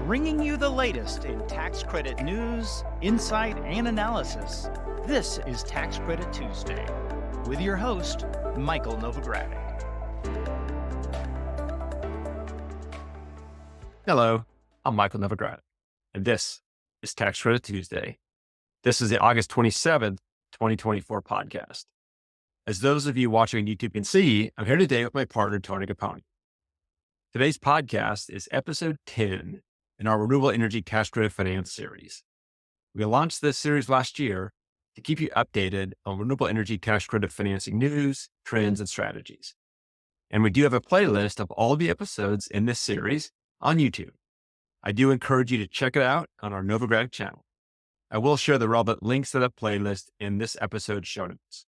bringing you the latest in tax credit news, insight, and analysis. This is Tax Credit Tuesday with your host, Michael Novogradac. Hello, I'm Michael Novogradac, and this is Tax Credit Tuesday. This is the August 27th, 2024 podcast. As those of you watching on YouTube can see, I'm here today with my partner, Tony Grappone. Today's podcast is episode 10 in our Renewable Energy Tax Credit Finance series. We launched this series last year to keep you updated on renewable energy tax credit financing news, trends, and strategies. And we do have a playlist of all the episodes in this series on YouTube. I do encourage you to check it out on our Novogradac channel. I will share the relevant links to the playlist in this episode's show notes.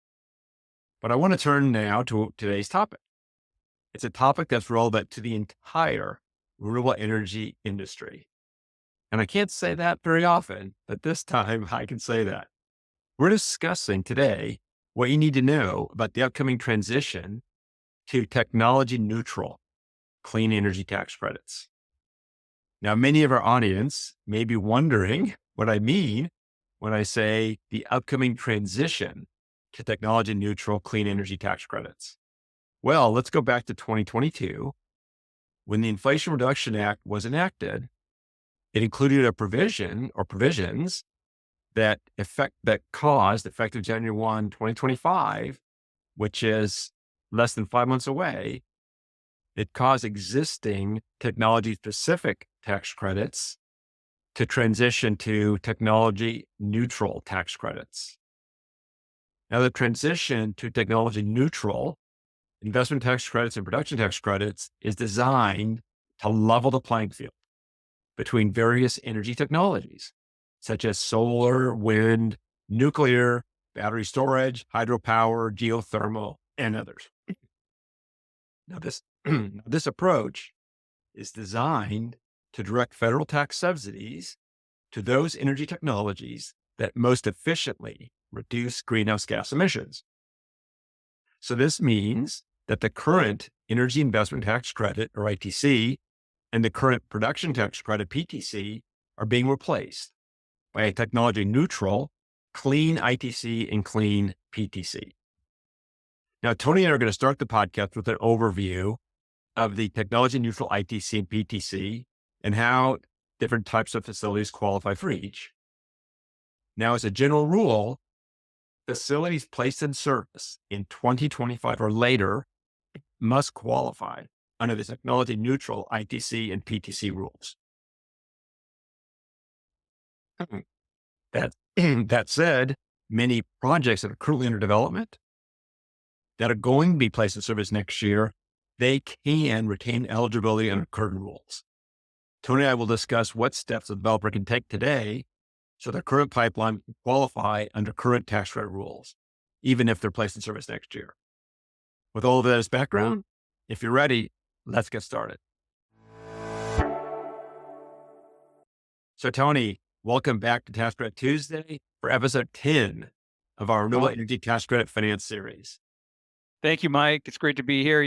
But I want to turn now to today's topic. It's a topic that's relevant to the entire renewable energy industry. And I can't say that very often, but this time I can say that. We're discussing today what you need to know about the upcoming transition to technology neutral clean energy tax credits. Now, many of our audience may be wondering what I mean when I say the upcoming transition to technology neutral clean energy tax credits. Well, let's go back to 2022. When the Inflation Reduction Act was enacted, it included a provision or provisions that caused, effective January 1, 2025, which is less than 5 months away, it caused existing technology-specific tax credits to transition to technology neutral tax credits. Now, the transition to technology neutral investment tax credits and production tax credits is designed to level the playing field between various energy technologies, such as solar, wind, nuclear, battery storage, hydropower, geothermal, and others. Now, this approach is designed to direct federal tax subsidies to those energy technologies that most efficiently reduce greenhouse gas emissions. So this means that the current Energy Investment Tax Credit, or ITC, and the current Production Tax Credit, PTC, are being replaced by a technology neutral, clean ITC and clean PTC. Now, Tony and I are going to start the podcast with an overview of the technology neutral ITC and PTC and how different types of facilities qualify for each. Now, as a general rule, facilities placed in service in 2025 or later must qualify under the technology neutral ITC and PTC rules. That said, many projects that are currently under development that are going to be placed in service next year, they can retain eligibility under current rules. Tony and I will discuss what steps a developer can take today so their current pipeline can qualify under current tax credit rules, even if they're placed in service next year. With all of that as background, if you're ready, let's get started. So Tony, welcome back to Tax Credit Tuesday for episode 10 of our Renewable Energy Tax Credit Finance series. Thank you, Mike. It's great to be here.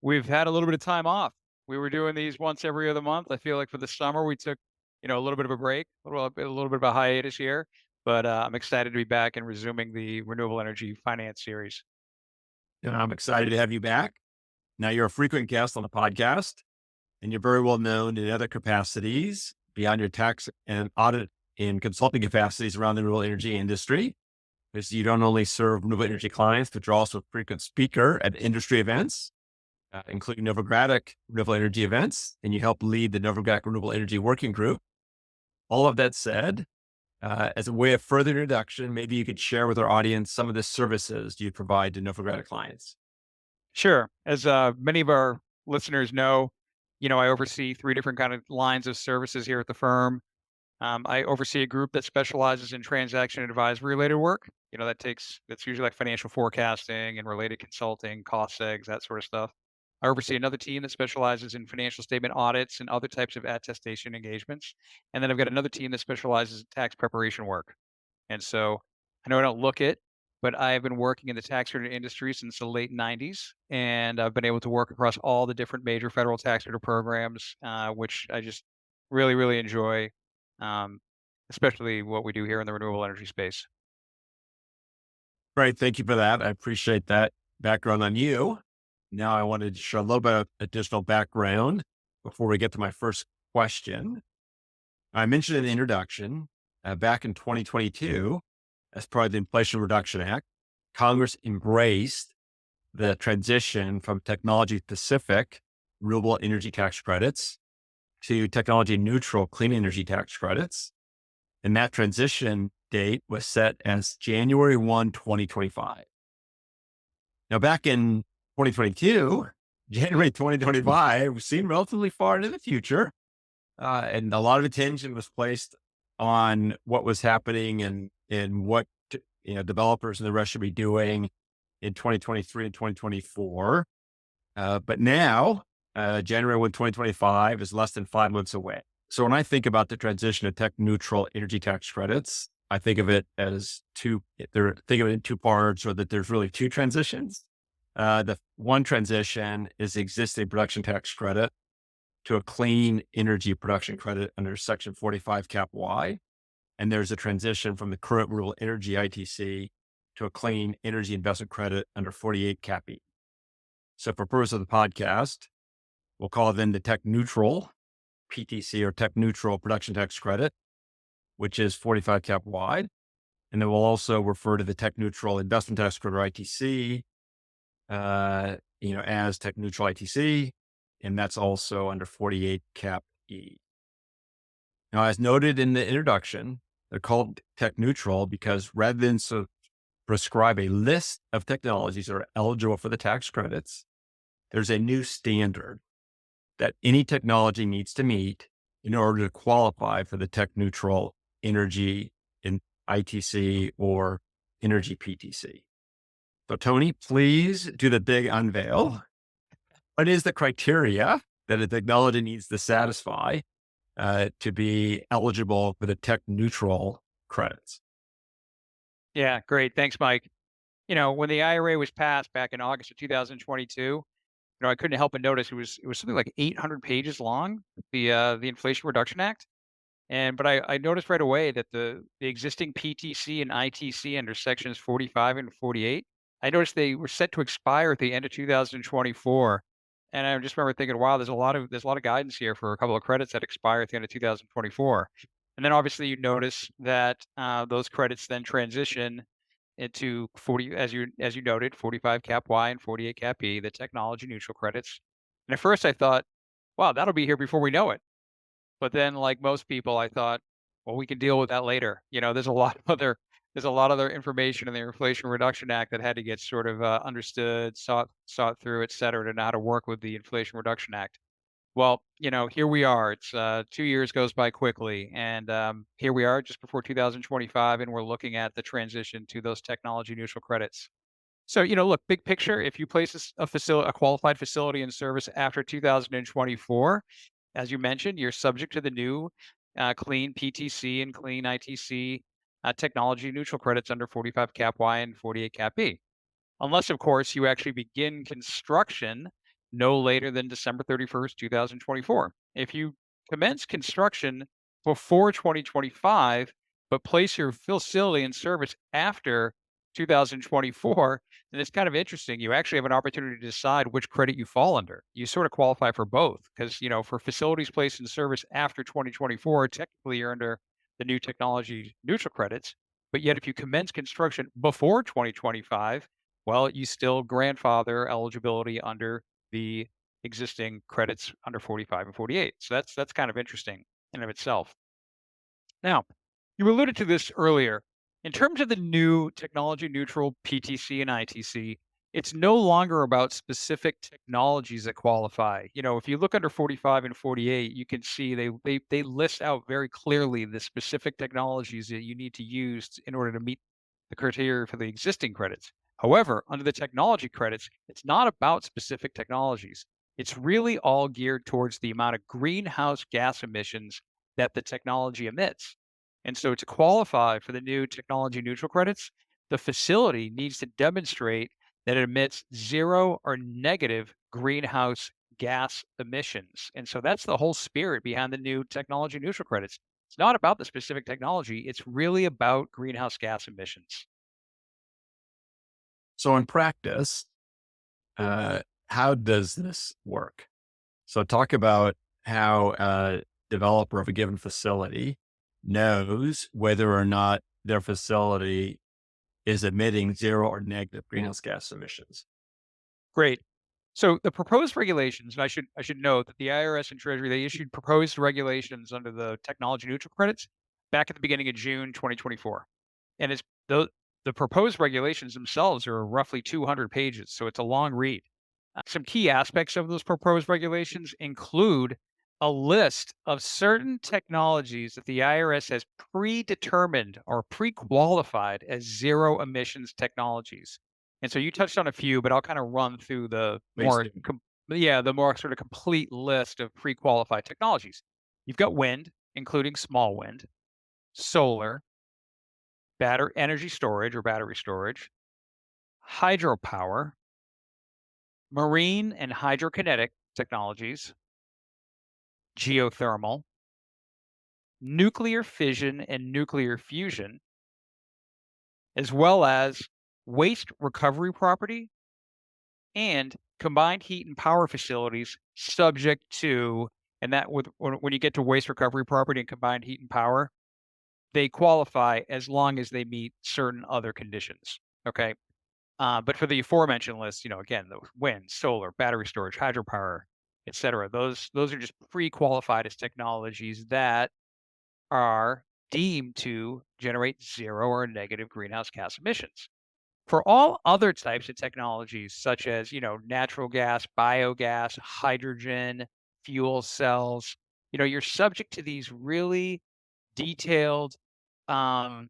We've had a little bit of time off. We were doing these once every other month. I feel like for the summer, we took, a little bit of a break, a little bit of a hiatus here, but I'm excited to be back and resuming the Renewable Energy Finance series. And I'm excited to have you back. Now, you're a frequent guest on the podcast, and you're very well known in other capacities beyond your tax and audit and consulting capacities around the renewable energy industry. Because you don't only serve renewable energy clients, but you're also a frequent speaker at industry events, including Novogradac renewable energy events, and you help lead the Novogradac Renewable Energy Working Group. All of that said, as a way of further introduction, maybe you could share with our audience some of the services you provide to Novogradac clients. Sure. As many of our listeners know, I oversee 3 different kind of lines of services here at the firm. I oversee a group that specializes in transaction and advisory related work. That's usually like financial forecasting and related consulting, cost segs, that sort of stuff. I oversee another team that specializes in financial statement audits and other types of attestation engagements. And then I've got another team that specializes in tax preparation work. And so I know I don't look it, but I've been working in the tax credit industry since the late 90s. And I've been able to work across all the different major federal tax credit programs, which I just really, really enjoy, um, especially what we do here in the renewable energy space. Great. Thank you for that. I appreciate that background on you. Now I wanted to share a little bit of additional background before we get to my first question. I mentioned in the introduction, back in 2022, as part of the Inflation Reduction Act, Congress embraced the transition from technology specific renewable energy tax credits to technology neutral clean energy tax credits. And that transition date was set as January 1, 2025. Now, back in 2022, January 2025 seemed relatively far into the future. And a lot of attention was placed on what was happening and what developers and the rest should be doing in 2023 and 2024. But now, January 1, 2025 is less than 5 months away. So when I think about the transition to tech neutral energy tax credits, I think of it as think of it in two parts, or that there's really two transitions. The one transition is the existing production tax credit to a clean energy production credit under Section 45 Cap Y. And there's a transition from the current renewable energy ITC to a clean energy investment credit under 48 Cap E. So for purpose of the podcast, we'll call them the tech neutral PTC or tech neutral production tax credit, which is 45 Cap Y. And then we'll also refer to the tech neutral investment tax credit or ITC, as tech neutral ITC, and that's also under 48 Cap E. Now, as noted in the introduction, they're called tech neutral because rather than prescribe a list of technologies that are eligible for the tax credits, there's a new standard that any technology needs to meet in order to qualify for the tech neutral energy in ITC or energy PTC. So Tony, please do the big unveil. What is the criteria that a technology needs to satisfy to be eligible for the tech neutral credits? Yeah, great. Thanks, Mike. When the IRA was passed back in August of 2022, I couldn't help but notice it was something like 800 pages long, the Inflation Reduction Act. But I noticed right away that the existing PTC and ITC under sections 45 and 48, I noticed they were set to expire at the end of 2024. And I just remember thinking, wow, there's a lot of guidance here for a couple of credits that expire at the end of 2024. And then obviously you notice that those credits then transition into 40, as you noted, 45 Cap Y and 48 Cap E, the technology neutral credits. And at first I thought, wow, that'll be here before we know it. But then, like most people, I thought, well, we can deal with that later. There's a lot of other information in the Inflation Reduction Act that had to get sort of understood, sought through, et cetera, to know how to work with the Inflation Reduction Act. Well, here we are. It's 2 years goes by quickly, and here we are just before 2025, and we're looking at the transition to those technology neutral credits. So, look, big picture, if you place a qualified facility in service after 2024, as you mentioned, you're subject to the new clean PTC and clean ITC technology neutral credits under 45 Cap Y and 48 Cap E. Unless, of course, you actually begin construction no later than December 31st, 2024. If you commence construction before 2025, but place your facility in service after 2024, then it's kind of interesting. You actually have an opportunity to decide which credit you fall under. You sort of qualify for both because, for facilities placed in service after 2024, technically you're under the new technology neutral credits. But yet, if you commence construction before 2025, well, you still grandfather eligibility under the existing credits under 45 and 48. So that's kind of interesting in and of itself. Now, you alluded to this earlier. In terms of the new technology neutral PTC and ITC, it's no longer about specific technologies that qualify. If you look under 45 and 48, you can see they list out very clearly the specific technologies that you need to use in order to meet the criteria for the existing credits. However, under the technology credits, it's not about specific technologies. It's really all geared towards the amount of greenhouse gas emissions that the technology emits. And so to qualify for the new technology neutral credits, the facility needs to demonstrate that it emits zero or negative greenhouse gas emissions. And so that's the whole spirit behind the new technology neutral credits. It's not about the specific technology, it's really about greenhouse gas emissions. So in practice, how does this work? So talk about how a developer of a given facility knows whether or not their facility is emitting zero or negative greenhouse gas emissions. Great. So the proposed regulations, and I should note that the IRS and Treasury, they issued proposed regulations under the technology neutral credits back at the beginning of June 2024. And it's the proposed regulations themselves are roughly 200 pages, so it's a long read. Some key aspects of those proposed regulations include a list of certain technologies that the IRS has predetermined or pre-qualified as zero emissions technologies. And so you touched on a few, but I'll kind of run through the Please more, do. the more sort of complete list of pre-qualified technologies. You've got wind, including small wind, solar, battery energy storage or battery storage, hydropower, marine and hydrokinetic technologies, geothermal, nuclear fission and nuclear fusion, as well as waste recovery property and combined heat and power facilities subject to, and that with when you get to waste recovery property and combined heat and power, they qualify as long as they meet certain other conditions. Okay. But for the aforementioned list, again, the wind, solar, battery storage, hydropower, et cetera, those are just pre-qualified as technologies that are deemed to generate zero or negative greenhouse gas emissions. For all other types of technologies, such as, natural gas, biogas, hydrogen, fuel cells, you're subject to these really detailed um,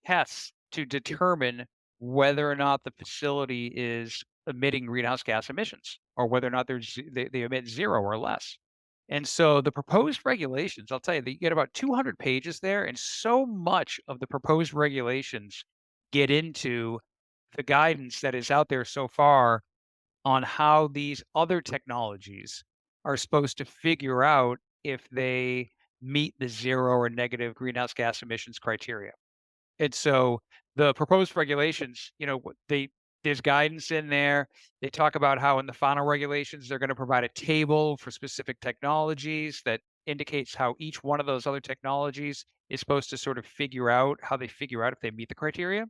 tests to determine whether or not the facility is emitting greenhouse gas emissions or whether or not they emit zero or less. And so the proposed regulations, I'll tell you, you get about 200 pages there, and so much of the proposed regulations get into the guidance that is out there so far on how these other technologies are supposed to figure out if they meet the zero or negative greenhouse gas emissions criteria. And so the proposed regulations, there's guidance in there. They talk about how in the final regulations they're going to provide a table for specific technologies that indicates how each one of those other technologies is supposed to sort of figure out how they figure out if they meet the criteria.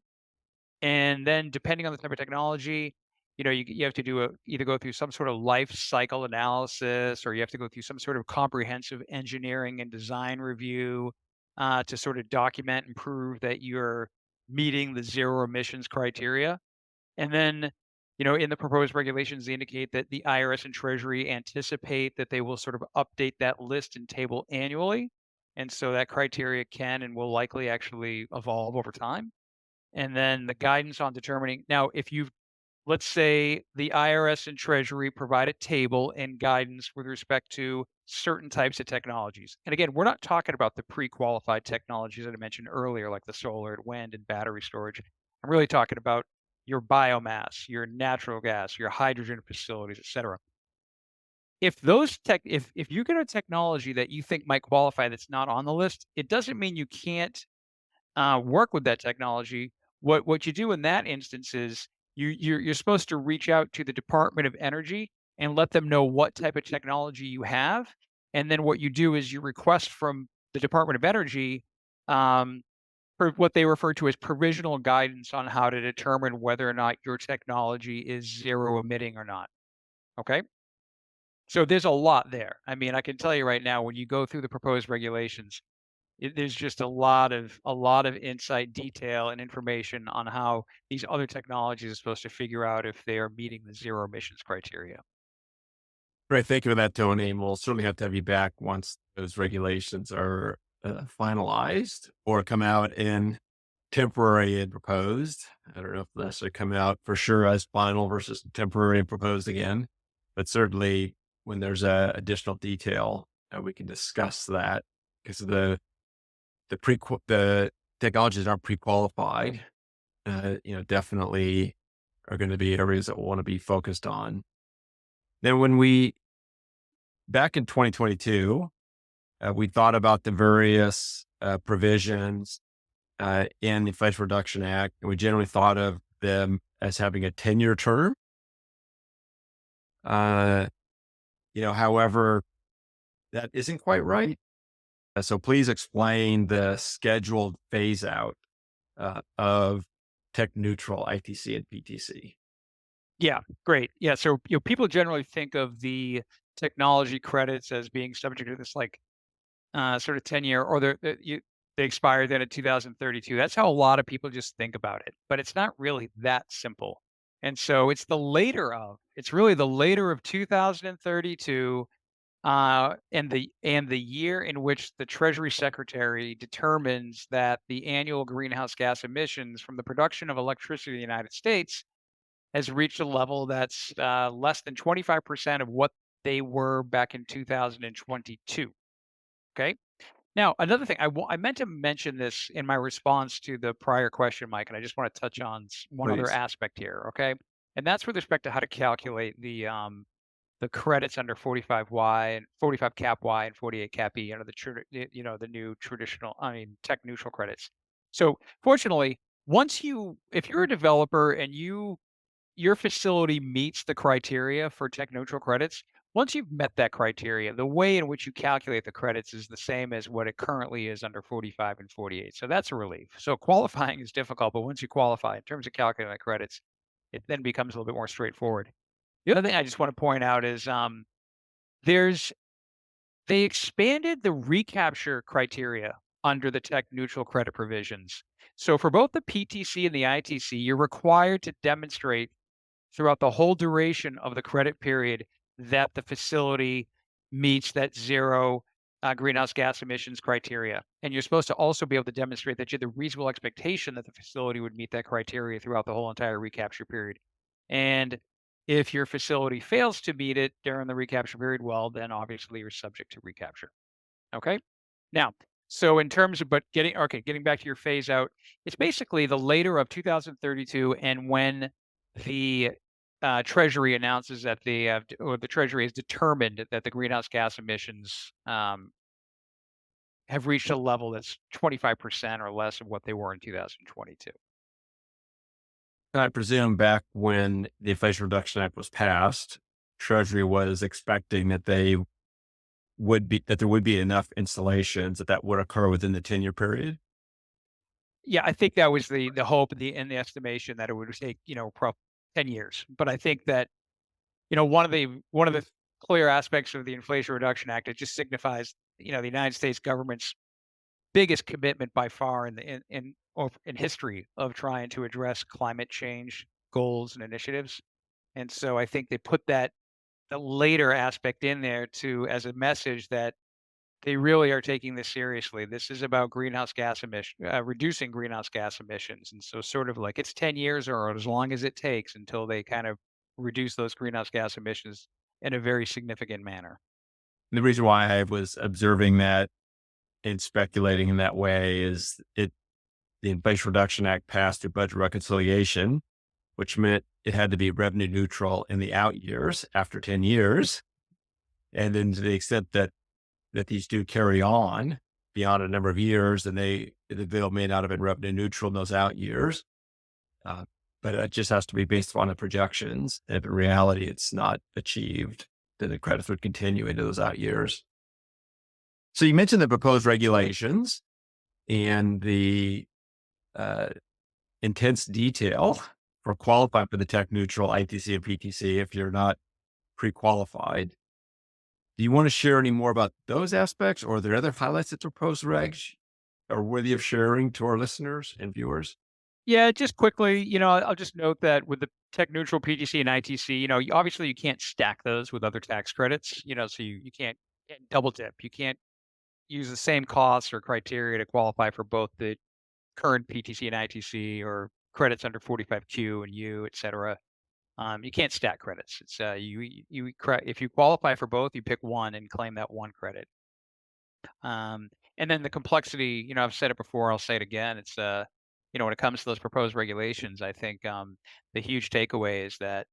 And then depending on the type of technology, you have to either go through some sort of life cycle analysis, or you have to go through some sort of comprehensive engineering and design review to sort of document and prove that you're meeting the zero emissions criteria. And then, in the proposed regulations, they indicate that the IRS and Treasury anticipate that they will sort of update that list and table annually. And so that criteria can and will likely actually evolve over time. And then the guidance on determining now, if you've let's say the IRS and Treasury provide a table and guidance with respect to certain types of technologies. And again, we're not talking about the pre-qualified technologies that I mentioned earlier, like the solar, wind, and battery storage. I'm really talking about your biomass, your natural gas, your hydrogen facilities, et cetera. If you get a technology that you think might qualify that's not on the list, it doesn't mean you can't work with that technology. What you do in that instance is you're supposed to reach out to the Department of Energy and let them know what type of technology you have, and then what you do is you request from the Department of Energy um, for what they refer to as provisional guidance on how to determine whether or not your technology is zero emitting or not. Okay. So there's a lot there. I mean, I can tell you right now, when you go through the proposed regulations, there's just a lot of insight, detail, and information on how these other technologies are supposed to figure out if they are meeting the zero emissions criteria. Great. Thank you for that, Tony. And we'll certainly have to have you back once those regulations are finalized or come out in temporary and proposed. I don't know if this will come out for sure as final versus temporary and proposed again, but certainly when there's additional detail, we can discuss that because the technologies aren't pre-qualified. Definitely are going to be areas that we'll want to be focused on. Then when we back in 2022, we thought about the various provisions in the Inflation Reduction Act, and we generally thought of them as having a 10-year term. Uh, however, that isn't quite right. So please explain the scheduled phase out of tech neutral ITC and PTC. Yeah, great. Yeah, so people generally think of the technology credits as being subject to this sort of 10-year, or they expire then in 2032. That's how a lot of people just think about it, but it's not really that simple. And so it's really the later of 2032, and the year in which the Treasury Secretary determines that the annual greenhouse gas emissions from the production of electricity in the United States has reached a level that's less than 25% of what they were back in 2022. Okay. Now, another thing, I meant to mention this in my response to the prior question, Mike, and I just want to touch on one other Please. aspect here. Okay. And that's with respect to how to calculate the credits under 45Y and 45 cap Y and 48 cap E, the new traditional, tech neutral credits. So fortunately, if you're a developer and your facility meets the criteria for tech neutral credits, once you've met that criteria, the way in which you calculate the credits is the same as what it currently is under 45 and 48. So that's a relief. So qualifying is difficult, but once you qualify in terms of calculating the credits, it then becomes a little bit more straightforward. The other thing I just want to point out is there's they expanded the recapture criteria under the tech neutral credit provisions. So for both the PTC and the ITC, you're required to demonstrate throughout the whole duration of the credit period that the facility meets that zero greenhouse gas emissions criteria. And you're supposed to also be able to demonstrate that you had the reasonable expectation that the facility would meet that criteria throughout the whole entire recapture period. And if your facility fails to meet it during the recapture period, well, then obviously you're subject to recapture. Okay. Now, so in terms of, but getting back to your phase out, it's basically the later of 2032, and when the Treasury announces that or the Treasury has determined that the greenhouse gas emissions have reached a level that's 25% or less of what they were in 2022. I presume back when the Inflation Reduction Act was passed, Treasury was expecting that there would be enough installations that would occur within the 10-year period. Yeah, I think that was the hope and the estimation that it would take 10 years. But I think that one of the clear aspects of the Inflation Reduction Act, it just signifies the United States government's biggest commitment by far in history of trying to address climate change goals and initiatives. And so I think they put the later aspect in there to as a message that they really are taking this seriously. This is about reducing greenhouse gas emissions. And so sort of like it's 10 years or as long as it takes until they kind of reduce those greenhouse gas emissions in a very significant manner. And the reason why I was observing that and speculating in that way is the Inflation Reduction Act passed through budget reconciliation, which meant it had to be revenue neutral in the out years after 10 years. And then to the extent that these do carry on beyond a number of years, then the bill may not have been revenue neutral in those out years. But it just has to be based on the projections. If in reality it's not achieved, then the credits would continue into those out years. So you mentioned the proposed regulations and the intense detail for qualifying for the tech neutral ITC and PTC if you're not pre-qualified. Do you want to share any more about those aspects, or are there other highlights that the proposed regs are worthy of sharing to our listeners and viewers? Yeah, just quickly, I'll just note that with the tech neutral PTC and ITC, obviously you can't stack those with other tax credits, so you can't double dip. You can't use the same costs or criteria to qualify for both the current PTC and ITC or credits under 45Q and U, et cetera. You can't stack credits. It's if you qualify for both, you pick one and claim that one credit. And then the complexity, I've said it before, I'll say it again. It's when it comes to those proposed regulations, I think the huge takeaway is that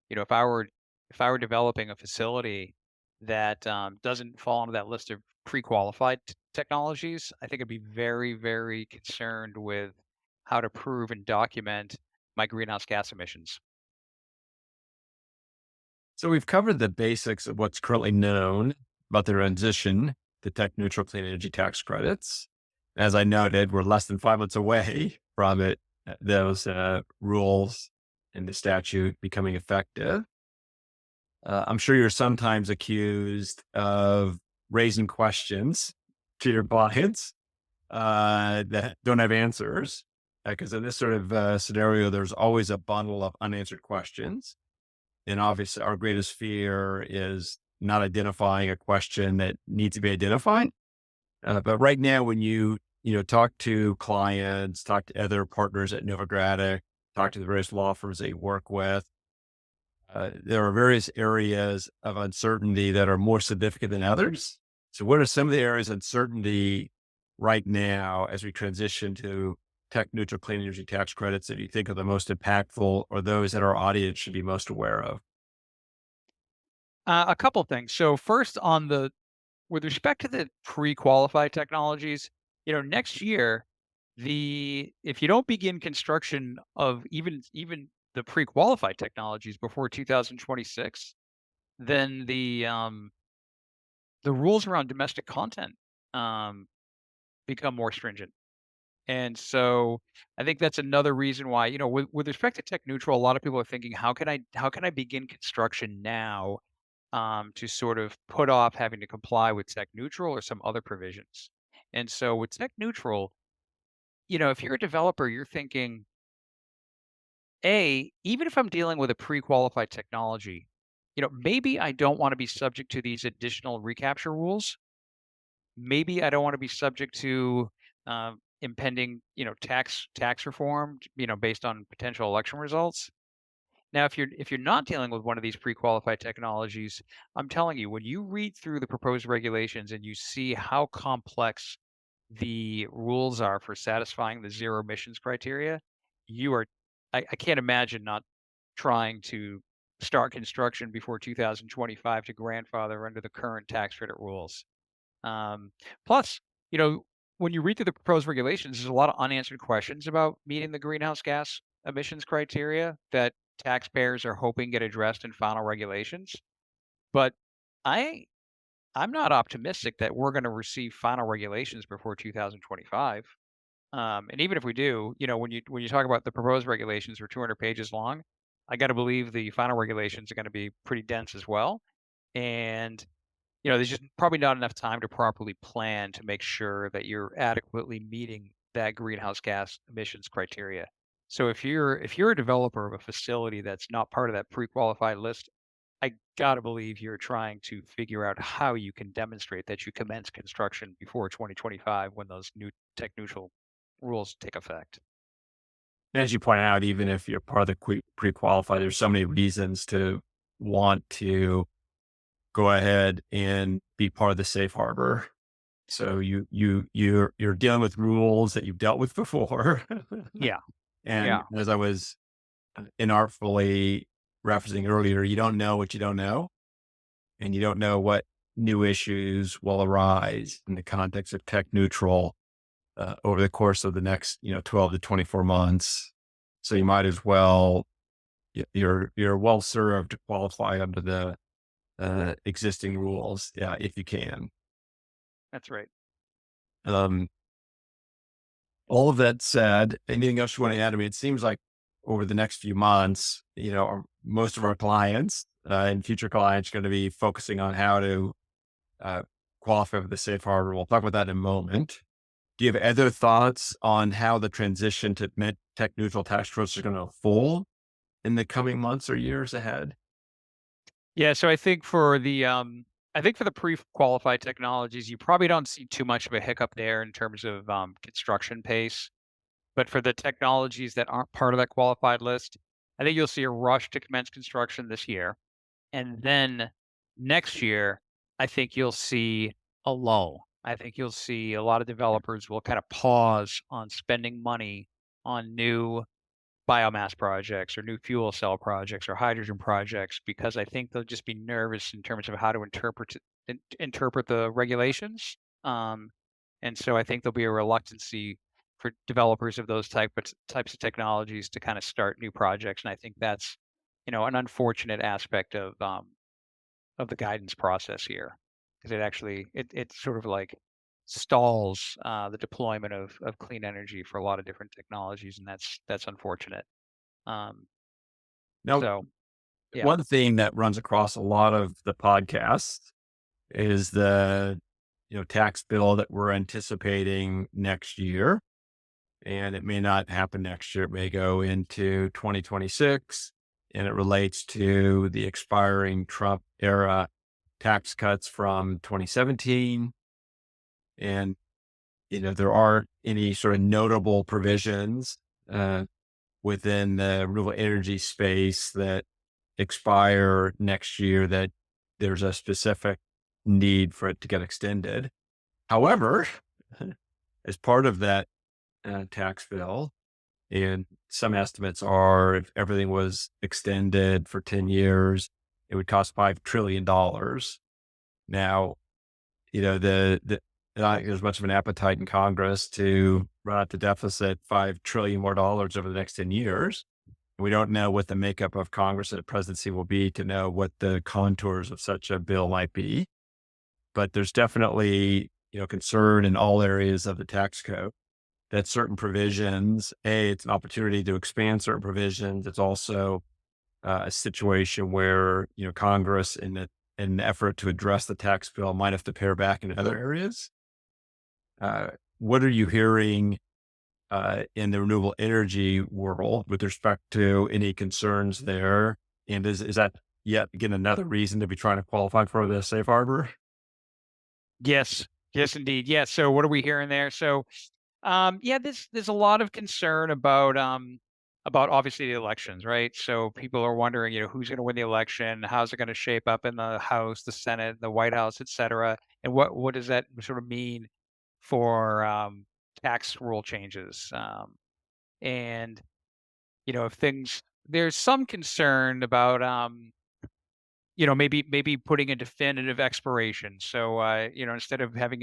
if I were developing a facility that doesn't fall into that list of pre-qualified technologies, I think I'd be very, very concerned with how to prove and document my greenhouse gas emissions. So we've covered the basics of what's currently known about the transition to tech neutral clean energy tax credits. As I noted, we're less than 5 months away from those rules and the statute becoming effective. I'm sure you're sometimes accused of raising questions to your clients that don't have answers. Because in this sort of scenario, there's always a bundle of unanswered questions. And obviously, our greatest fear is not identifying a question that needs to be identified. But right now, when you talk to clients, talk to other partners at Novogradac, talk to the various law firms that you work with, there are various areas of uncertainty that are more significant than others. So, what are some of the areas of uncertainty right now as we transition to tech neutral clean energy tax credits that you think are the most impactful or those that our audience should be most aware of? A couple things. So first, with respect to the pre-qualified technologies, next year, the if you don't begin construction of even the pre-qualified technologies before 2026, then the rules around domestic content um, become more stringent. And so I think that's another reason why, with respect to tech neutral, a lot of people are thinking, how can I begin construction now to sort of put off having to comply with tech neutral or some other provisions. And so with tech neutral, if you're a developer, you're thinking, even if I'm dealing with a pre-qualified technology, maybe I don't want to be subject to these additional recapture rules. Maybe I don't want to be subject to impending, tax reform, based on potential election results. Now, if you're not dealing with one of these pre-qualified technologies, I'm telling you, when you read through the proposed regulations and you see how complex the rules are for satisfying the zero emissions criteria, you are I can't imagine not trying to start construction before 2025 to grandfather under the current tax credit rules. Um, Plus, you know, when you read through the proposed regulations, there's a lot of unanswered questions about meeting the greenhouse gas emissions criteria that taxpayers are hoping get addressed in final regulations. But I I'm not optimistic that we're going to receive final regulations before 2025. And even if we do, when you talk about the proposed regulations are 200 pages long, I got to believe the final regulations are going to be pretty dense as well. And there's just probably not enough time to properly plan to make sure that you're adequately meeting that greenhouse gas emissions criteria. So if you're a developer of a facility that's not part of that pre-qualified list, I gotta believe you're trying to figure out how you can demonstrate that you commence construction before 2025 when those new tech neutral rules take effect. As you point out, even if you're part of the pre-qualified, there's so many reasons to want to go ahead and be part of the safe harbor. So you're dealing with rules that you've dealt with before. Yeah, And yeah, as I was inartfully referencing earlier, you don't know what you don't know, and you don't know what new issues will arise in the context of tech neutral over the course of the next 12 to 24 months. So you might as well you're well served to qualify under the existing rules, yeah, if you can. that's right. Um, all of that said, anything else you want to add? I mean, it seems like over the next few months, most of our clients and future clients are going to be focusing on how to uh, qualify for the safe harbor. We'll talk about that in a moment. Do you have other thoughts on how the transition to tech neutral tax credits is going to unfold in the coming months or years ahead? Yeah, so I think for the pre-qualified technologies, you probably don't see too much of a hiccup there in terms of construction pace. But for the technologies that aren't part of that qualified list, I think you'll see a rush to commence construction this year. And then next year, I think you'll see a lull. I think you'll see a lot of developers will kind of pause on spending money on new biomass projects or new fuel cell projects or hydrogen projects, because I think they'll just be nervous in terms of how to interpret the regulations. Um, and so I think there'll be a reluctancy for developers of those types of technologies to kind of start new projects. And I think that's, an unfortunate aspect of the guidance process here, because it sort of like stalls the deployment of clean energy for a lot of different technologies, and that's unfortunate. Um, Now, so yeah, one theme that runs across a lot of the podcasts is the tax bill that we're anticipating next year, and it may not happen next year. It may go into 2026, and it relates to the expiring Trump era tax cuts from 2017. And there aren't any sort of notable provisions uh, within the renewable energy space that expire next year that there's a specific need for it to get extended. However, as part of that tax bill, and some estimates are if everything was extended for 10 years, it would cost $5 trillion. Now, the not there's much of an appetite in Congress to run out the deficit $5 trillion more over the next 10 years. We don't know what the makeup of Congress and the presidency will be to know what the contours of such a bill might be. But there's definitely, concern in all areas of the tax code that certain provisions, it's an opportunity to expand certain provisions. It's also a situation where, Congress in an effort to address the tax bill might have to pare back in other areas. What are you hearing in the renewable energy world with respect to any concerns there? And is that yet again another reason to be trying to qualify for the safe harbor? yes, yes, indeed, yeah. So what are we hearing there? So yeah, there's a lot of concern about obviously the elections, right? So people are wondering, who's going to win the election, how's it going to shape up in the House, the Senate, the White House, et cetera, and what does that sort of mean for tax rule changes? And if things there's some concern about maybe putting a definitive expiration. So instead of having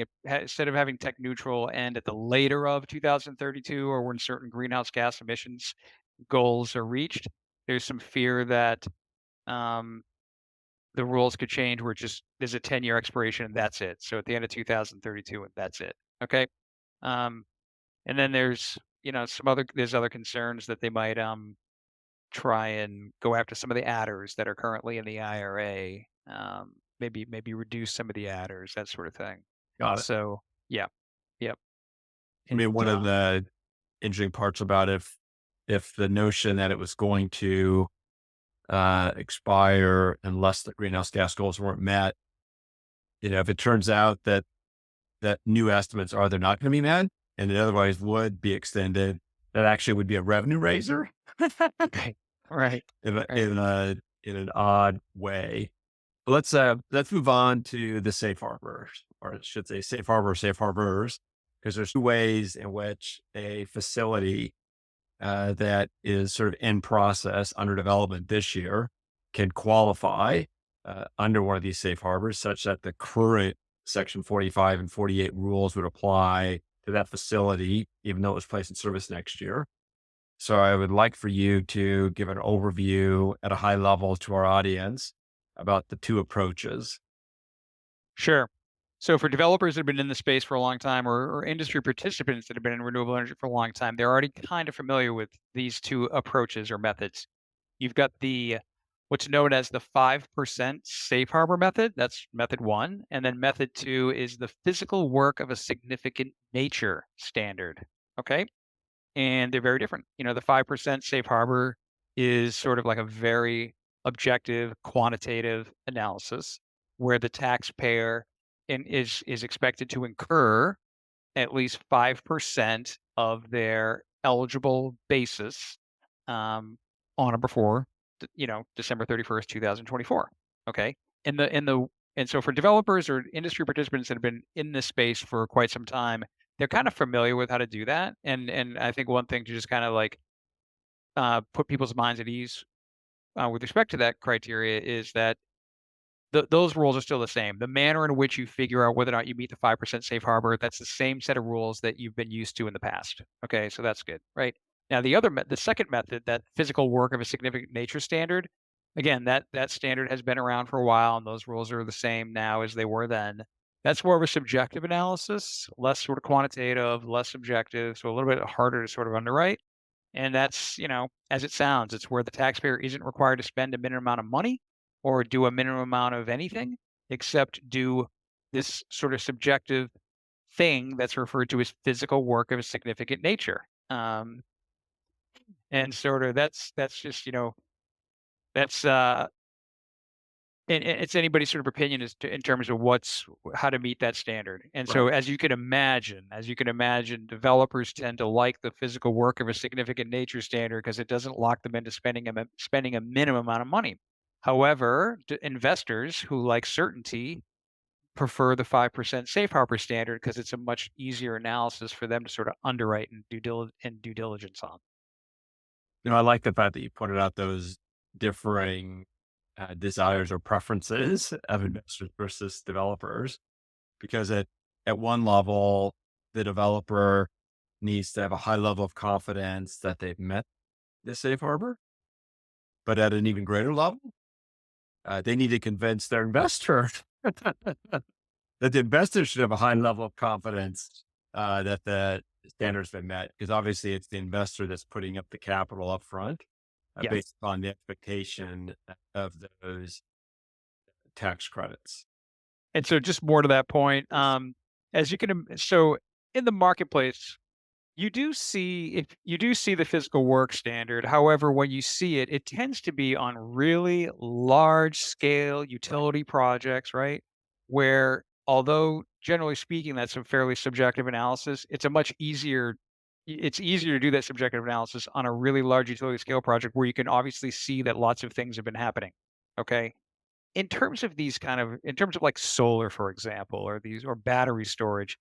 tech neutral end at the later of 2032 or when certain greenhouse gas emissions goals are reached, there's some fear that um, the rules could change where there's a 10-year expiration and that's it. So at the end of 2032 and that's it. Okay. Um, and then there's other concerns that they might try and go after some of the adders that are currently in the IRA. Maybe reduce some of the adders, that sort of thing. Got it. So yeah, yep. I mean, And one of the interesting parts about if the notion that it was going to expire unless the greenhouse gas goals weren't met, if it turns out that new estimates are they're not going to be met and it otherwise would be extended, that actually would be a revenue raiser right, right, in a, right. in a in an odd way. Let's move on to the safe harbors, or I should say safe harbors, because there's two ways in which a facility that is sort of in process under development this year can qualify under one of these safe harbors, such that the current Section 45 and 48 rules would apply to that facility, even though it was placed in service next year. So I would like for you to give an overview at a high level to our audience about the two approaches. Sure. So for developers that have been in the space for a long time, or industry participants that have been in renewable energy for a long time, they're already kind of familiar with these two approaches or methods. You've got the what's known as the 5% safe harbor method. That's method one. And then method two is the physical work of a significant nature standard. Okay. And they're very different. The 5% safe harbor is sort of like a very objective, quantitative analysis where the taxpayer is expected to incur at least 5% of their eligible basis um, on or before, December 31st, 2024. Okay. And so for developers or industry participants that have been in this space for quite some time, they're kind of familiar with how to do that. And I think one thing to just kind of like put people's minds at ease with respect to that criteria is that those rules are still the same. The manner in which you figure out whether or not you meet the 5% safe harbor, that's the same set of rules that you've been used to in the past. Okay, so that's good, right? Now, the second method, that physical work of a significant nature standard, again, that standard has been around for a while, and those rules are the same now as they were then. That's more of a subjective analysis, less sort of quantitative, less subjective, so a little bit harder to sort of underwrite. And that's, as it sounds, it's where the taxpayer isn't required to spend a minimum amount of money or do a minimum amount of anything except do this sort of subjective thing that's referred to as physical work of a significant nature. And sort of that's just, that's and it's anybody's sort of opinion as to in terms of how to meet that standard. And Right. so as you can imagine, developers tend to like the physical work of a significant nature standard because it doesn't lock them into spending a minimum amount of money. However, investors who like certainty prefer the 5% safe harbor standard because it's a much easier analysis for them to sort of underwrite and due diligence on. I like the fact that you pointed out those differing desires or preferences of investors versus developers, because at one level, the developer needs to have a high level of confidence that they've met the safe harbor, but at an even greater level, they need to convince their investor that the investor should have a high level of confidence that the standards been met, because obviously it's the investor that's putting up the capital up front Yeah. based upon the expectation of those tax credits. And so just more to that point, so in the marketplace, you do see the physical work standard. However, when you see it, it tends to be on really large scale utility projects, right? Where although generally speaking, that's a fairly subjective analysis, it's easier to do that subjective analysis on a really large utility scale project where you can obviously see that lots of things have been happening. Okay. In terms of like solar, for example, or battery storage,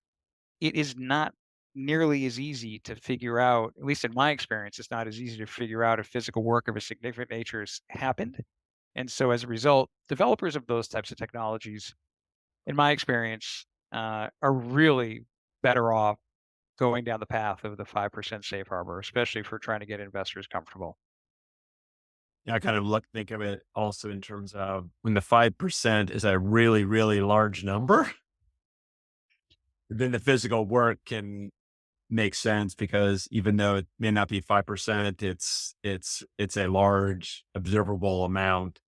it is not nearly as easy to figure out, at least in my experience, it's not as easy to figure out if physical work of a significant nature has happened. And so as a result, developers of those types of technologies, in my experience, are really better off going down the path of the 5% safe harbor, especially for trying to get investors comfortable. Yeah, I kind of think of it also in terms of when the 5% is a really, really large number, then the physical work can make sense, because even though it may not be 5%, it's a large observable amount.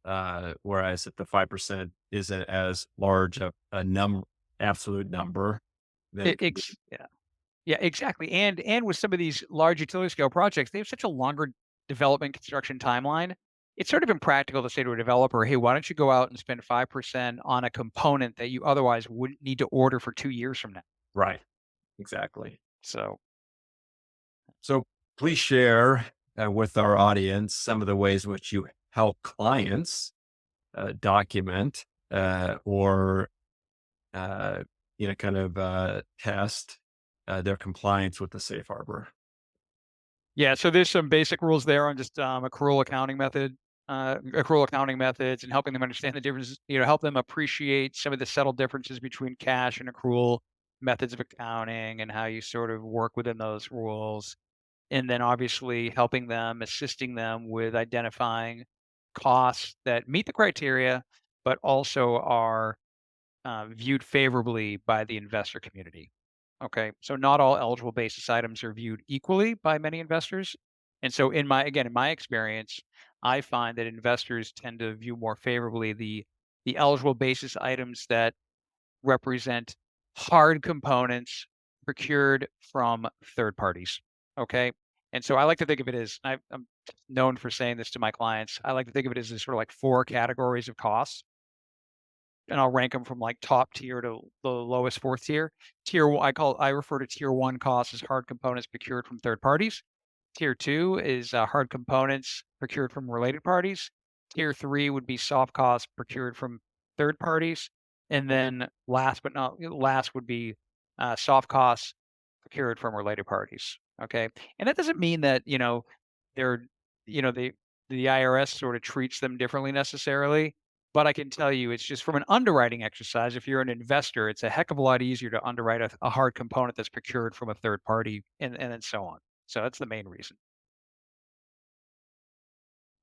Whereas if the 5% isn't as large a absolute number, then it could be. Yeah. Yeah, exactly. And with some of these large utility scale projects, they have such a longer development construction timeline. It's sort of impractical to say to a developer, "Hey, why don't you go out and spend 5% on a component that you otherwise wouldn't need to order for 2 years from now?" Right. Exactly. So, So please share with our audience some of the ways in which you help clients document or kind of test their compliance with the safe harbor. yeah, so there's some basic rules there on just accrual accounting methods, and helping them understand the differences, help them appreciate some of the subtle differences between cash and accrual methods of accounting and how you sort of work within those rules. And then obviously assisting them with identifying costs that meet the criteria, but also are viewed favorably by the investor community. Okay, so not all eligible basis items are viewed equally by many investors. And so in my experience, I find that investors tend to view more favorably the eligible basis items that represent hard components procured from third parties. Okay. And so I like to think of it as I'm known for saying this to my clients. I like to think of it as sort of like four categories of costs, and I'll rank them from like top tier to the lowest fourth tier. I refer to tier one costs as hard components procured from third parties. Tier two is hard components procured from related parties. Tier three would be soft costs procured from third parties. And then last but not last would be soft costs procured from related parties. Okay. And that doesn't mean that, they're, the IRS sort of treats them differently necessarily. But I can tell you, it's just from an underwriting exercise. If you're an investor, it's a heck of a lot easier to underwrite a hard component that's procured from a third party, and then so on. So that's the main reason.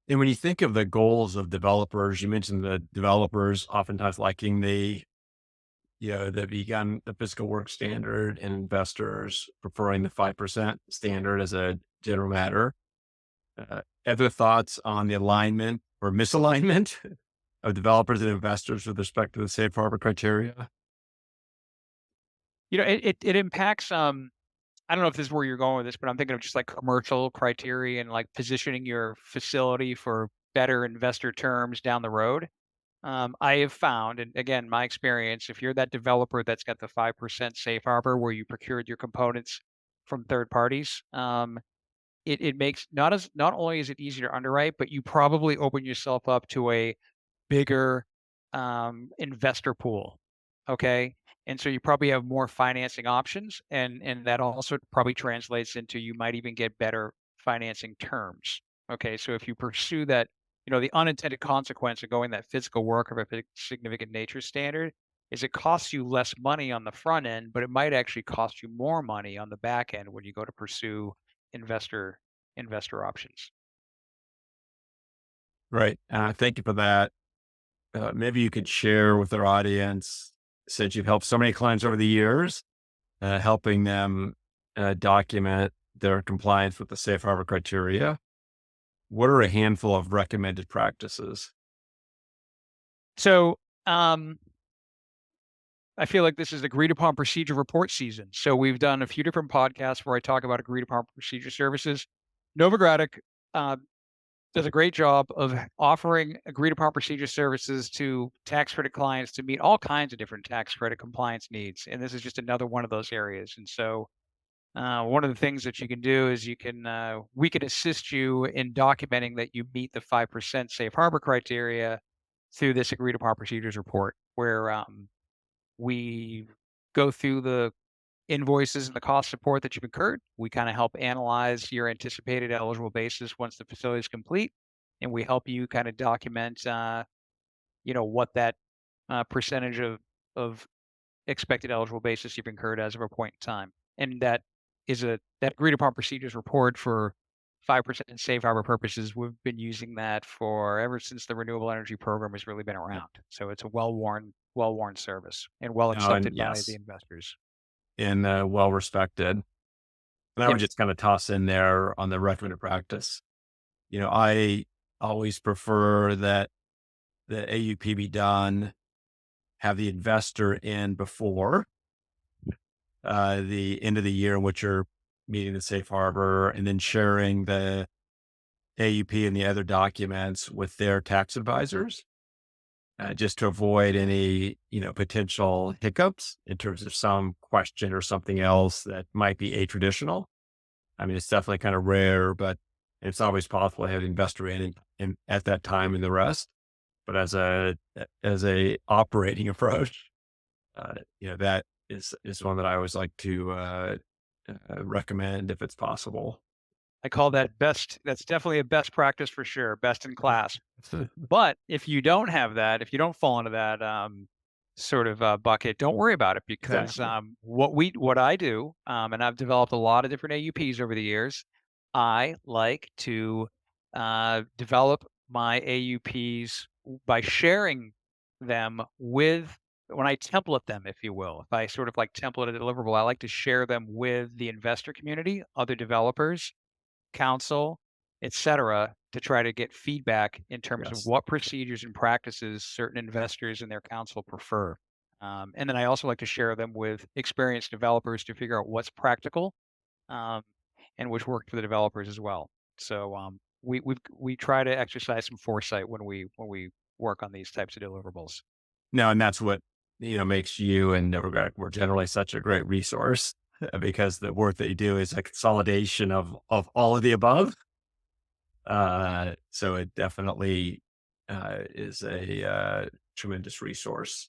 And when you think of the goals of developers, you mentioned the developers oftentimes liking the physical work standard and investors preferring the 5% standard as a general matter. Other thoughts on the alignment or misalignment of developers and investors with respect to the safe harbor criteria? It impacts. I don't know if this is where you're going with this, but I'm thinking of just like commercial criteria and like positioning your facility for better investor terms down the road. I have found, and again, my experience, if you're that developer that's got the 5% safe harbor where you procured your components from third parties, it makes not only is it easier to underwrite, but you probably open yourself up to a bigger investor pool. Okay. And so you probably have more financing options, and that also probably translates into you might even get better financing terms. Okay. So if you pursue that, the unintended consequence of going that physical work of a significant nature standard is it costs you less money on the front end, but it might actually cost you more money on the back end when you go to pursue investor investor options. Right. Thank you for that. Maybe you could share with our audience, since you've helped so many clients over the years, helping them document their compliance with the safe harbor criteria. What are a handful of recommended practices? So I feel like this is agreed upon procedure report season. So we've done a few different podcasts where I talk about agreed upon procedure services. Novogradac uh, does a great job of offering agreed upon procedure services to tax credit clients to meet all kinds of different tax credit compliance needs. And this is just another one of those areas. And so one of the things that you can do is we can assist you in documenting that you meet the 5% safe harbor criteria through this agreed upon procedures report, where we go through the invoices and the cost support that you've incurred. We kind of help analyze your anticipated eligible basis once the facility is complete, and we help you kind of document, what that percentage of expected eligible basis you've incurred as of a point in time. And that agreed upon procedures report for 5% safe harbor purposes. We've been using that for ever since the renewable energy program has really been around. So it's a well-worn service and well Oh, and accepted by the yes, investors. and well respected. And I Yep. would just kind of toss in there on the recommended practice. I always prefer that the AUP be done, have the investor in before the end of the year in which you're meeting the safe harbor, and then sharing the AUP and the other documents with their tax advisors, just to avoid any, potential hiccups in terms of some question or something else that might be atraditional. I mean, it's definitely kind of rare, but it's always possible to have the investor in at that time and the rest. But as a operating approach, that is one that I always like to recommend if it's possible. I call that best. That's definitely a best practice for sure, best in class. But if you don't have that, if you don't fall into that sort of bucket, don't worry about it because Exactly. what I do, and I've developed a lot of different AUPs over the years. I like to develop my AUPs by sharing them with when I template them, if you will. If I sort of like template a deliverable, I like to share them with the investor community, other developers, counsel, etc., to try to get feedback in terms of Yes. what procedures and practices certain investors and their counsel prefer. And then I also like to share them with experienced developers to figure out what's practical, um, and which worked for the developers as well. So we try to exercise some foresight when we work on these types of deliverables. No, and that's what, makes you and Novogradac more generally such a great resource, because the work that you do is a consolidation of all of the above. So it definitely is a tremendous resource.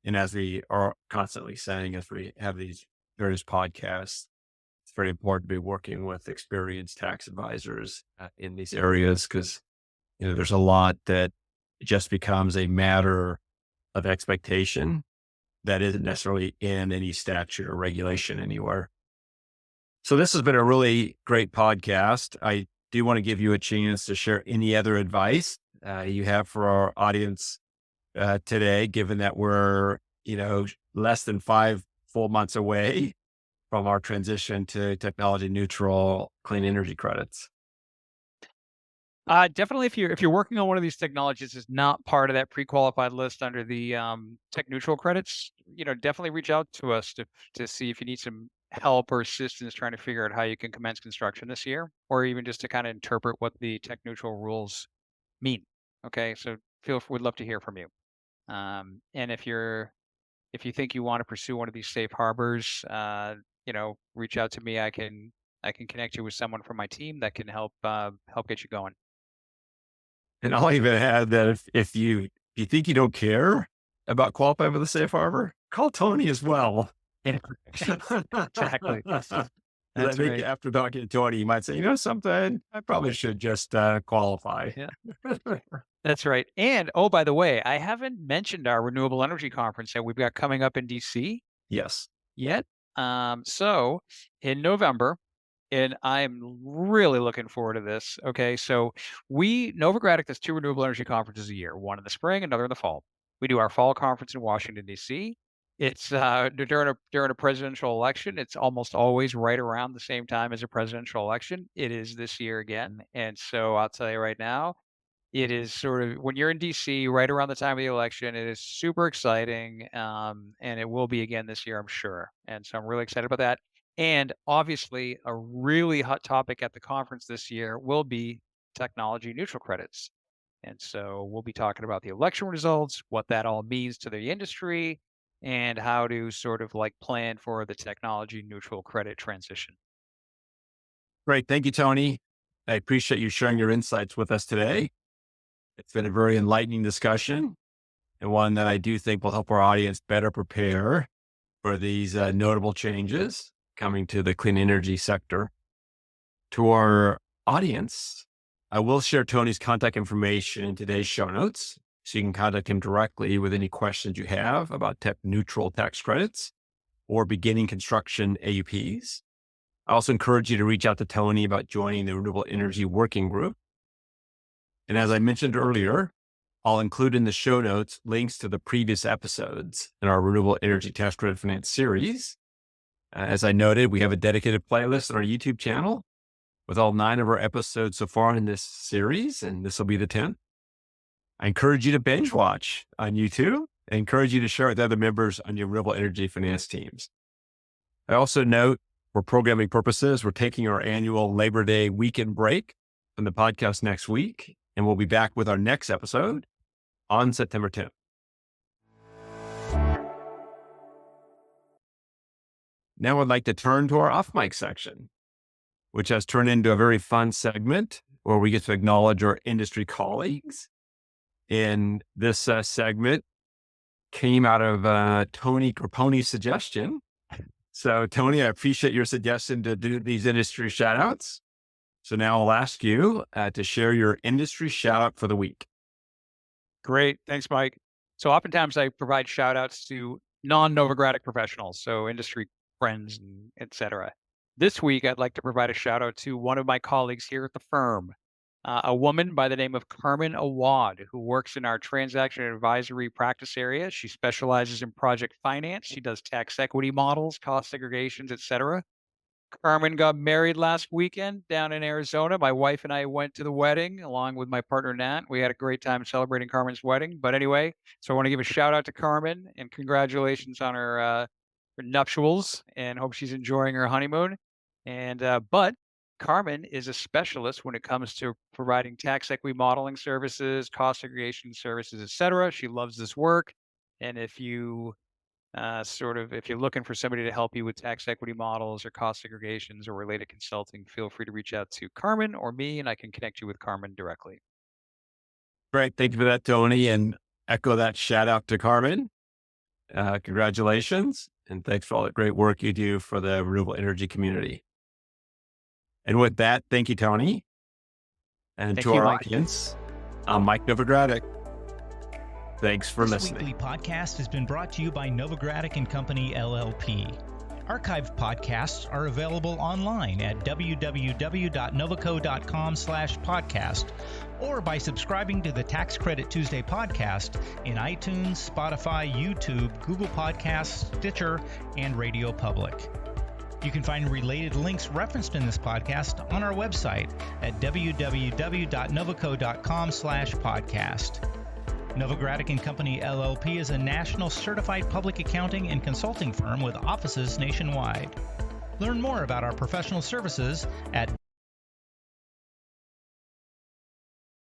And as we are constantly saying, as we have these various podcasts, it's very important to be working with experienced tax advisors in these areas because, there's a lot that just becomes a matter of expectation that isn't necessarily in any statute or regulation anywhere. So this has been a really great podcast. I do want to give you a chance to share any other advice you have for our audience today, given that we're, less than 5 full months away from our transition to technology neutral clean energy credits. Definitely, if you're working on one of these technologies is not part of that pre-qualified list under the tech neutral credits, definitely reach out to us to see if you need some help or assistance trying to figure out how you can commence construction this year, or even just to kind of interpret what the tech neutral rules mean. Okay, so we'd love to hear from you. And if you think you want to pursue one of these safe harbors, reach out to me. I can connect you with someone from my team that can help get you going. And I'll even add that if you think you don't care about qualifying for the safe harbor, call Tony as well. Yeah. Exactly. I That's think right. after talking to Tony, you might say, something, I probably should just qualify. Yeah. That's right. And oh, by the way, I haven't mentioned our renewable energy conference that we've got coming up in DC Yes. yet. So in November, and I'm really looking forward to this. Okay, so Novogradac does 2 renewable energy conferences a year, one in the spring, another in the fall. We do our fall conference in Washington D.C. It's during a presidential election. It's almost always right around the same time as a presidential election. It is this year again, and so I'll tell you right now, it is sort of when you're in DC right around the time of the election, it is super exciting, and it will be again this year, I'm sure. And so I'm really excited about that. And obviously, a really hot topic at the conference this year will be technology neutral credits. And so we'll be talking about the election results, what that all means to the industry, and how to sort of like plan for the technology neutral credit transition. Great. Thank you, Tony. I appreciate you sharing your insights with us today. It's been a very enlightening discussion and one that I do think will help our audience better prepare for these notable changes coming to the clean energy sector. To our audience, I will share Tony's contact information in today's show notes, so you can contact him directly with any questions you have about tech neutral tax credits or beginning construction AUPs. I also encourage you to reach out to Tony about joining the Renewable Energy Working Group. And as I mentioned earlier, I'll include in the show notes links to the previous episodes in our Renewable Energy Tax Credit Finance series. As I noted, we have a dedicated playlist on our YouTube channel with all 9 of our episodes so far in this series, and this will be the 10th. I encourage you to binge watch on YouTube. I encourage you to share with other members on your renewable energy finance teams. I also note, for programming purposes, we're taking our annual Labor Day weekend break from the podcast next week, and we'll be back with our next episode on September 10th. Now I'd like to turn to our off mic section, which has turned into a very fun segment where we get to acknowledge our industry colleagues. And this segment came out of Tony Grappone's suggestion. So Tony, I appreciate your suggestion to do these industry shout outs. So now I'll ask you to share your industry shout out for the week. Great. Thanks, Mike. So oftentimes I provide shout outs to non-Novogradac professionals, so industry friends and et cetera. This week, I'd like to provide a shout out to one of my colleagues here at the firm, a woman by the name of Carmen Awad, who works in our transaction advisory practice area. She specializes in project finance. She does tax equity models, cost segregations, et cetera. Carmen got married last weekend down in Arizona. My wife and I went to the wedding along with my partner, Nat. We had a great time celebrating Carmen's wedding. But anyway, so I want to give a shout out to Carmen and congratulations on her nuptials and hope she's enjoying her honeymoon. But Carmen is a specialist when it comes to providing tax equity modeling services, cost segregation services, et cetera. She loves this work. And if you're looking for somebody to help you with tax equity models or cost segregations or related consulting, feel free to reach out to Carmen or me, and I can connect you with Carmen directly. Great. Thank you for that, Tony. And echo that shout out to Carmen. Congratulations. And thanks for all the great work you do for the renewable energy community. And with that, thank you, Tony. And Thank to you, our Mike. audience, I'm Mike Novogradac. Thanks for This listening. weekly podcast has been brought to you by Novogradac and Company, LLP. Archived podcasts are available online at www.novoco.com/podcast or by subscribing to the Tax Credit Tuesday podcast in iTunes, Spotify, YouTube, Google Podcasts, Stitcher, and Radio Public. You can find related links referenced in this podcast on our website at www.novoco.com/podcast. Novogradac and Company, LLP is a national certified public accounting and consulting firm with offices nationwide. Learn more about our professional services at